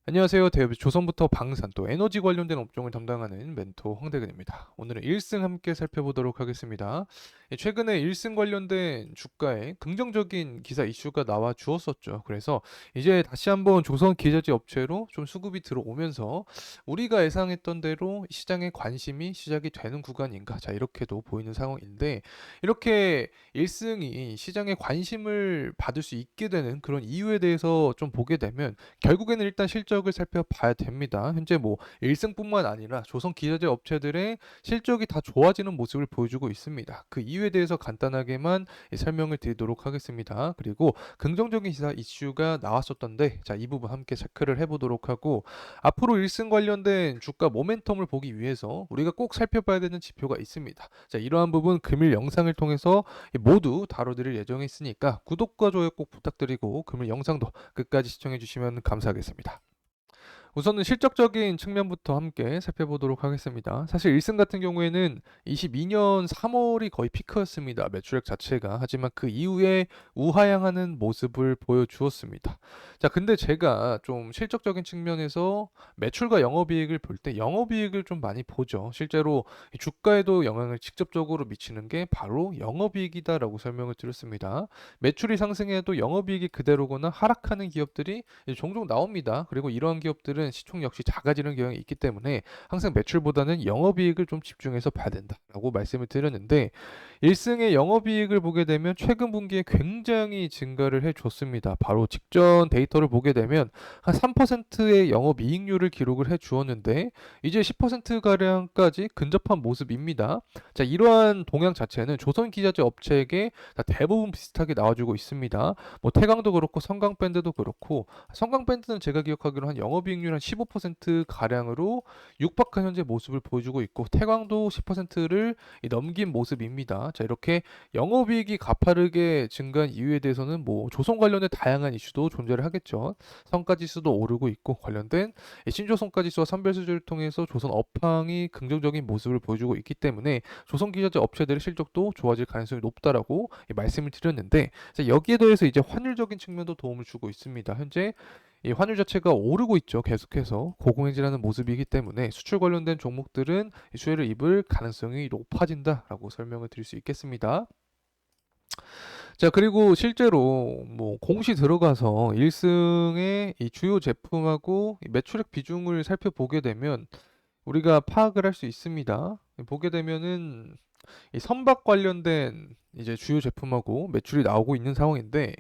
안녕하세요. 조선부터 방산 또 에너지 관련된 업종을 담당하는 멘토 황대근입니다. 오늘은 1승 함께 살펴보도록 하겠습니다. 최근에 1승 관련된 주가에 긍정적인 기사 이슈가 나와 주었었죠. 그래서 이제 다시 한번 조선 기저지 업체로 좀 수급이 들어오면서 우리가 예상했던 대로 시장에 관심이 시작이 되는 구간인가. 자, 이렇게도 보이는 상황인데 이렇게 1승이 시장에 관심을 받을 수 있게 되는 그런 이유에 대해서 좀 보게 되면 결국에는 일단 실적을 살펴봐야 됩니다. 현재 뭐 1승뿐만 아니라 조선 기자재 업체들의 실적이 다 좋아지는 모습을 보여주고 있습니다. 그 이유에 대해서 간단하게만 설명을 드리도록 하겠습니다. 그리고 긍정적인 기사 이슈가 나왔었던데 자, 이 부분 함께 체크를 해보도록 하고 앞으로 1승 관련된 주가 모멘텀을 보기 위해서 우리가 꼭 살펴봐야 되는 지표가 있습니다. 자, 이러한 부분 금일 영상을 통해서 모두 다뤄드릴 예정에 있으니까 구독과 좋아요 꼭 부탁드리고 금일 영상도 끝까지 시청해 주시면 감사하겠습니다. 우선은 실적적인 측면부터 함께 살펴보도록 하겠습니다. 사실 1승 같은 경우에는 22년 3월이 거의 피크였습니다. 매출액 자체가. 하지만 그 이후에 우하향하는 모습을 보여주었습니다. 자, 근데 제가 좀 실적적인 측면에서 매출과 영업이익을 볼 때 영업이익을 좀 많이 보죠. 실제로 주가에도 영향을 직접적으로 미치는 게 바로 영업이익이다라고 설명을 드렸습니다. 매출이 상승해도 영업이익이 그대로거나 하락하는 기업들이 종종 나옵니다. 그리고 이러한 기업들은 시총 역시 작아지는 경향이 있기 때문에 항상 매출보다는 영업이익을 좀 집중해서 봐야 된다라고 말씀을 드렸는데 1승의 영업이익을 보게 되면 최근 분기에 굉장히 증가를 해줬습니다. 바로 직전 데이터를 보게 되면 한 3%의 영업이익률을 기록을 해주었는데 이제 10%가량까지 근접한 모습입니다. 자, 이러한 동향 자체는 조선기자재 업체에게 다 대부분 비슷하게 나와주고 있습니다. 뭐 태광도 그렇고 성광밴드도 그렇고 성광밴드는 제가 기억하기로 한 영업이익률 한 15% 가량으로 육박한 현재 모습을 보여주고 있고 태광도 10%를 넘긴 모습입니다. 자, 이렇게 영업이익이 가파르게 증가한 이유에 대해서는 뭐 조선 관련된 다양한 이슈도 존재를 하겠죠. 성과지수도 오르고 있고 관련된 신조성과지수와 선별수준을 통해서 조선 업황이 긍정적인 모습을 보여주고 있기 때문에 조선기자재 업체들의 실적도 좋아질 가능성이 높다라고 말씀을 드렸는데 자, 여기에 더해서 이제 환율적인 측면도 도움을 주고 있습니다. 현재 이 환율 자체가 오르고 있죠. 계속해서 고공행진하는 모습이기 때문에 수출 관련된 종목들은 수혜를 입을 가능성이 높아진다라고 설명을 드릴 수 있겠습니다. 자, 그리고 실제로 뭐 공시 들어가서 1승의 이 주요 제품하고 이 매출액 비중을 살펴보게 되면 우리가 파악을 할 수 있습니다. 보게 되면은 이 선박 관련된 이제 주요 제품하고 매출이 나오고 있는 상황인데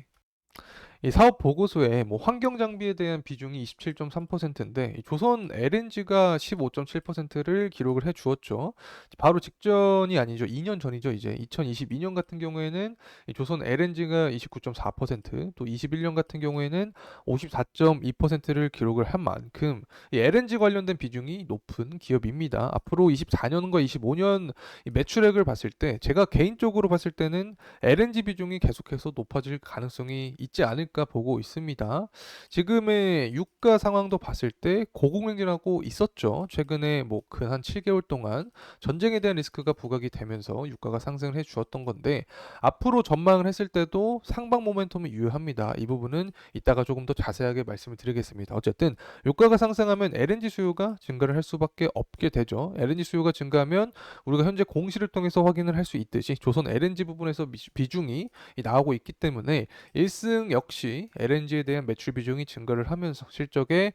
이 사업 보고서에 뭐 환경 장비에 대한 비중이 27.3%인데 조선 LNG가 15.7%를 기록을 해 주었죠. 바로 직전이 아니죠. 2년 전이죠. 이제 2022년 같은 경우에는 이 조선 LNG가 29.4%, 또 21년 같은 경우에는 54.2%를 기록을 한 만큼 이 LNG 관련된 비중이 높은 기업입니다. 앞으로 24년과 25년 매출액을 봤을 때 제가 개인적으로 봤을 때는 LNG 비중이 계속해서 높아질 가능성이 있지 않을까 보고 있습니다. 지금의 유가 상황도 봤을 때 고공행진하고 있었죠. 최근에 뭐 근 한 7개월 동안 전쟁에 대한 리스크가 부각이 되면서 유가가 상승을 해 주었던 건데 앞으로 전망을 했을 때도 상방 모멘텀이 유효합니다. 이 부분은 이따가 조금 더 자세하게 말씀을 드리겠습니다. 어쨌든 유가가 상승하면 LNG 수요가 증가를 할 수밖에 없게 되죠. LNG 수요가 증가하면 우리가 현재 공시를 통해서 확인을 할 수 있듯이 조선 LNG 부분에서 비중이 나오고 있기 때문에 1승 역시 LNG에 대한 매출 비중이 증가를 하면서 실적에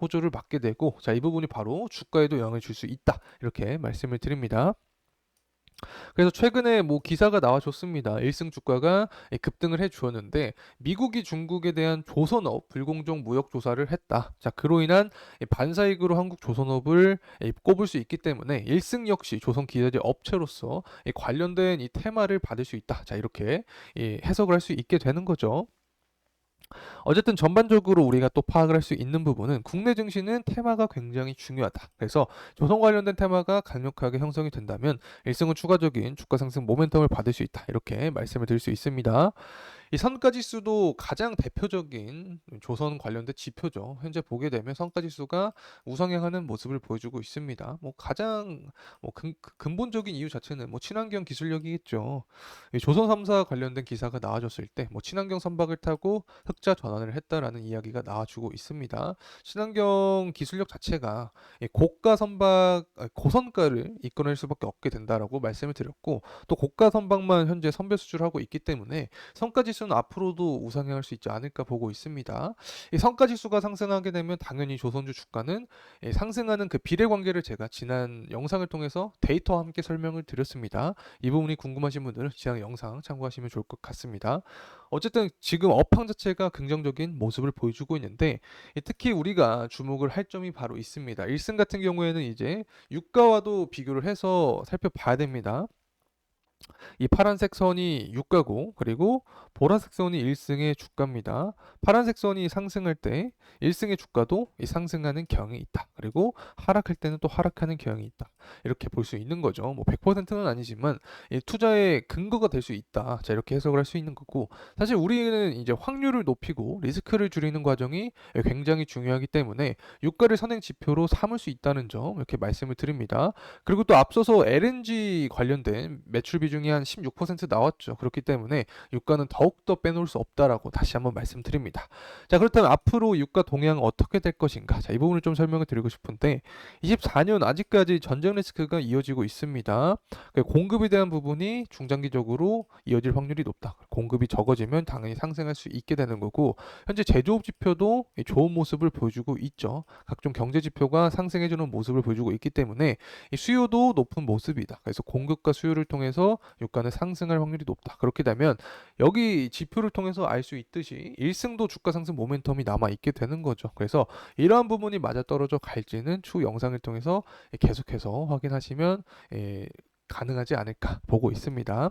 호조를 받게 되고 자, 이 부분이 바로 주가에도 영향을 줄 수 있다. 이렇게 말씀을 드립니다. 그래서 최근에 뭐 기사가 나와줬습니다. 1승 주가가 급등을 해 주었는데 미국이 중국에 대한 조선업 불공정 무역 조사를 했다. 자, 그로 인한 반사이익으로 한국 조선업을 꼽을 수 있기 때문에 1승 역시 조선 기자재 업체로서 관련된 이 테마를 받을 수 있다. 자, 이렇게 해석을 할 수 있게 되는 거죠. 어쨌든 전반적으로 우리가 또 파악을 할 수 있는 부분은 국내 증시는 테마가 굉장히 중요하다. 그래서 조선 관련된 테마가 강력하게 형성이 된다면 일승은 추가적인 주가 상승 모멘텀을 받을 수 있다. 이렇게 말씀을 드릴 수 있습니다. 이 선가지수도 가장 대표적인 조선 관련된 지표죠. 현재 보게 되면 선가지수가 우상향하는 모습을 보여주고 있습니다. 뭐 가장 근본적인 이유 자체는 뭐 친환경 기술력이겠죠. 이 조선 3사 관련된 기사가 나와줬을 때 뭐 친환경 선박을 타고 흑자 전환을 했다라는 이야기가 나와주고 있습니다. 친환경 기술력 자체가 이 고가 선박, 고선가를 이끌어낼 수밖에 없게 된다라고 말씀을 드렸고, 또 고가 선박만 현재 선별 수출하고 있기 때문에 성과지수는 앞으로도 우상향할 수 있지 않을까 보고 있습니다. 이 성과지수가 상승하게 되면 당연히 조선주 주가는 상승하는 그 비례관계를 제가 지난 영상을 통해서 데이터와 함께 설명을 드렸습니다. 이 부분이 궁금하신 분들은 지난 영상 참고하시면 좋을 것 같습니다. 어쨌든 지금 업황 자체가 긍정적인 모습을 보여주고 있는데, 특히 우리가 주목을 할 점이 바로 있습니다. 1승 같은 경우에는 이제 유가와도 비교를 해서 살펴봐야 됩니다. 이 파란색 선이 유가고, 그리고 보라색 선이 1승의 주가입니다. 파란색 선이 상승할 때 1승의 주가도 이 상승하는 경향이 있다. 그리고 하락할 때는 또 하락하는 경향이 있다. 이렇게 볼 수 있는 거죠. 뭐 100%는 아니지만 이 투자의 근거가 될 수 있다. 자, 이렇게 해석을 할 수 있는 거고, 사실 우리는 이제 확률을 높이고 리스크를 줄이는 과정이 굉장히 중요하기 때문에 유가를 선행 지표로 삼을 수 있다는 점 이렇게 말씀을 드립니다. 그리고 또 앞서서 LNG 관련된 매출 비중이 한 16% 나왔죠. 그렇기 때문에 유가는 더욱더 빼놓을 수 없다라고 다시 한번 말씀드립니다. 자, 그렇다면 앞으로 유가 동향 어떻게 될 것인가? 자, 이 부분을 좀 설명을 드리고 싶은데, 24년 아직까지 전쟁 리스크가 이어지고 있습니다. 공급에 대한 부분이 중장기적으로 이어질 확률이 높다. 공급이 적어지면 당연히 상승할 수 있게 되는 거고, 현재 제조업 지표도 좋은 모습을 보여주고 있죠. 각종 경제 지표가 상승해주는 모습을 보여주고 있기 때문에 이 수요도 높은 모습이다. 그래서 공급과 수요를 통해서 유가는 상승할 확률이 높다. 그렇게 되면 여기 지표를 통해서 알 수 있듯이 1승도 주가 상승 모멘텀이 남아 있게 되는 거죠. 그래서 이러한 부분이 맞아떨어져 갈지는 추후 영상을 통해서 계속해서 확인하시면 가능하지 않을까 보고 있습니다.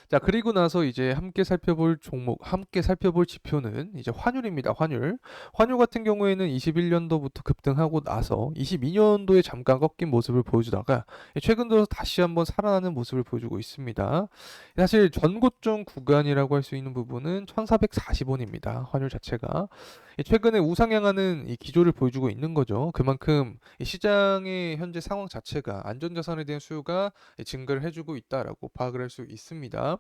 자, 그리고 나서 이제 함께 살펴볼 종목, 함께 살펴볼 지표는 이제 환율입니다. 환율. 환율 같은 경우에는 21년도부터 급등하고 나서 22년도에 잠깐 꺾인 모습을 보여주다가 최근 들어서 다시 한번 살아나는 모습을 보여주고 있습니다. 사실 전고점 구간이라고 할 수 있는 부분은 1440원입니다. 환율 자체가. 최근에 우상향하는 이 기조를 보여주고 있는 거죠. 그만큼 이 시장의 현재 상황 자체가 안전자산에 대한 수요가 증가를 해주고 있다라고 파악을 할 수 있습니다.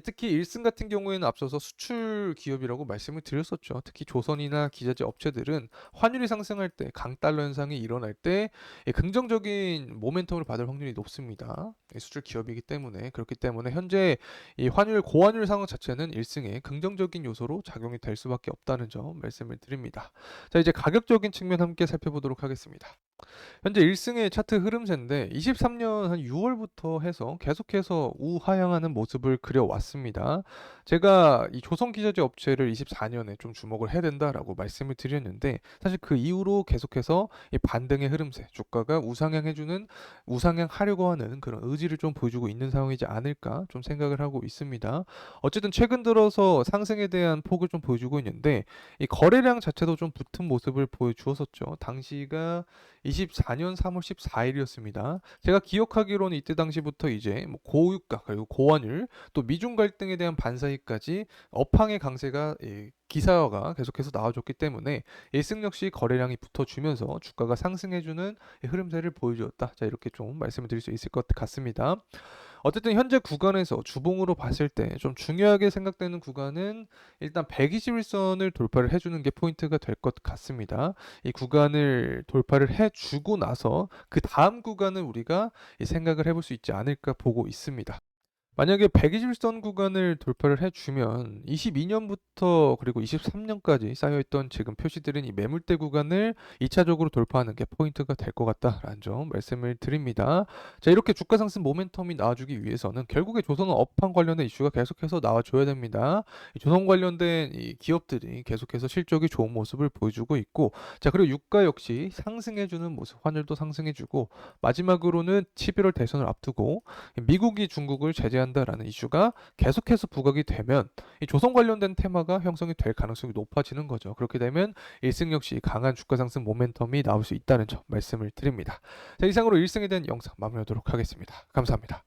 특히 1승 같은 경우에는 앞서서 수출 기업이라고 말씀을 드렸었죠. 특히 조선이나 기자재 업체들은 환율이 상승할 때, 강달러 현상이 일어날 때 긍정적인 모멘텀을 받을 확률이 높습니다. 수출 기업이기 때문에. 그렇기 때문에 현재 이 환율, 고환율 상황 자체는 1승에 긍정적인 요소로 작용이 될 수밖에 없다는 점 말씀을 드립니다. 자, 이제 가격적인 측면 함께 살펴보도록 하겠습니다. 현재 1승의 차트 흐름세인데 23년 한 6월부터 해서 계속해서 우하향하는 모습을 그려왔습니다. 제가 이 조선기자재 업체를 24년에 좀 주목을 해야 된다라고 말씀을 드렸는데, 사실 그 이후로 계속해서 이 반등의 흐름세, 주가가 우상향해주는, 우상향하려고 하는 그런 의지를 좀 보여주고 있는 상황이지 않을까 좀 생각을 하고 있습니다. 어쨌든 최근 들어서 상승에 대한 폭을 좀 보여주고 있는데, 이 거래량 자체도 좀 붙은 모습을 보여주었었죠. 당시가 24년 3월 14일이었습니다. 제가 기억하기로는 이때 당시부터 이제 뭐 고유가, 그리고 고환율, 또 미중 갈등에 대한 반사이까지 업황의 강세가 기사화가 계속해서 나와줬기 때문에 1승 역시 거래량이 붙어주면서 주가가 상승해주는 흐름세를 보여주었다. 자, 이렇게 좀 말씀을 드릴 수 있을 것 같습니다. 어쨌든 현재 구간에서 주봉으로 봤을 때 좀 중요하게 생각되는 구간은 일단 121선을 돌파를 해주는 게 포인트가 될 것 같습니다. 이 구간을 돌파를 해주고 나서 그 다음 구간을 우리가 생각을 해볼 수 있지 않을까 보고 있습니다. 만약에 121선 구간을 돌파를 해주면 22년부터 그리고 23년까지 쌓여있던 지금 표시들은 이 매물대 구간을 2차적으로 돌파하는 게 포인트가 될 것 같다라는 점 말씀을 드립니다. 자, 이렇게 주가 상승 모멘텀이 나와주기 위해서는 결국에 조선은 업황 관련된 이슈가 계속해서 나와줘야 됩니다. 이 조선 관련된 이 기업들이 계속해서 실적이 좋은 모습을 보여주고 있고, 자, 그리고 유가 역시 상승해주는 모습, 환율도 상승해주고, 마지막으로는 11월 대선을 앞두고 미국이 중국을 제재한다라는 이슈가 계속해서 부각이 되면 이 조선 관련된 테마가 형성이 될 가능성이 높아지는 거죠. 그렇게 되면 1승 역시 강한 주가 상승 모멘텀이 나올 수 있다는 점 말씀을 드립니다. 자, 이상으로 1승에 대한 영상 마무리하도록 하겠습니다. 감사합니다.